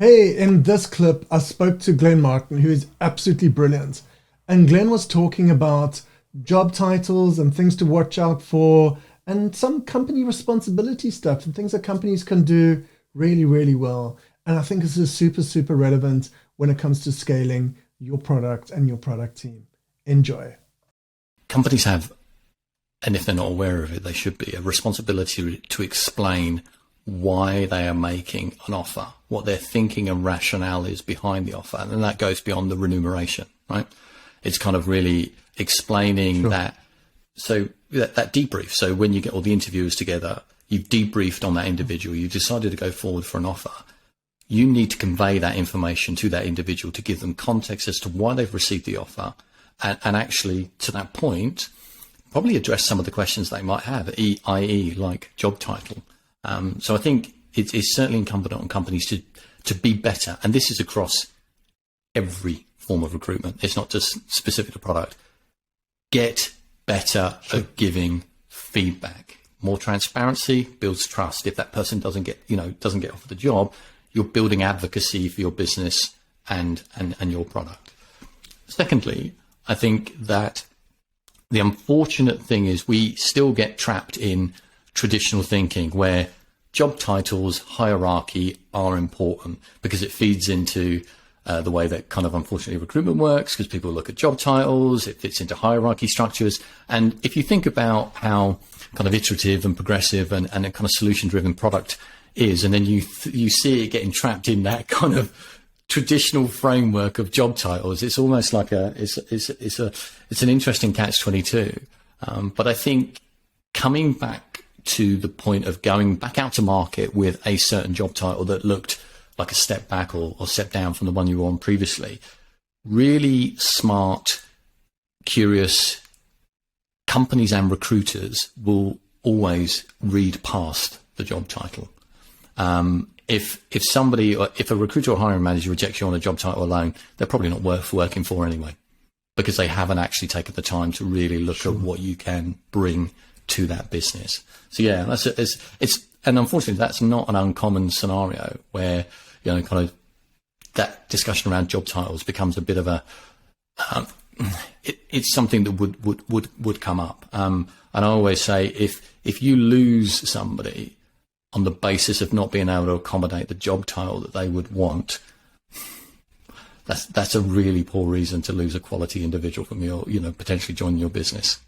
Hey, in this clip, I spoke to Glenn Martin, who is absolutely brilliant. And Glenn was talking about job titles and things to watch out for, and some company responsibility stuff and things that companies can do really, really well. And I think this is super, super relevant when it comes to scaling your product and your product team. Enjoy. Companies have, and if they're not aware of it, they should be, a responsibility to explain why they are making an offer, what their thinking and rationale is behind the offer. And that goes beyond the remuneration, right? It's kind of really explaining that. So that debrief. So when you get all the interviewers together, you've debriefed on that individual, you've decided to go forward for an offer. You need to convey that information to that individual to give them context as to why they've received the offer. And actually, to that point, probably address some of the questions they might have, i.e. like job title. So I think it's certainly incumbent on companies to be better. And this is across every form of recruitment. It's not just specific to product. Get better at giving feedback. More transparency builds trust. If that person doesn't get offered the job, you're building advocacy for your business and your product. Secondly, I think that the unfortunate thing is we still get trapped in traditional thinking where job titles, hierarchy are important because it feeds into the way that kind of unfortunately recruitment works, because people look at job titles, it fits into hierarchy structures. And if you think about how kind of iterative and progressive and a kind of solution driven product is, and then you see it getting trapped in that kind of traditional framework of job titles, it's almost like it's an interesting catch-22. But I think coming back to the point of going back out to market with a certain job title that looked like a step back or step down from the one you were on previously, really smart, curious companies and recruiters will always read past the job title. If a recruiter or hiring manager rejects you on a job title alone, they're probably not worth working for anyway, because they haven't actually taken the time to really look at what you can bring to that business. So yeah, and unfortunately that's not an uncommon scenario where, kind of that discussion around job titles becomes a bit of a, it's something that would come up. And I always say if you lose somebody on the basis of not being able to accommodate the job title that they would want, that's a really poor reason to lose a quality individual from your, potentially joining your business.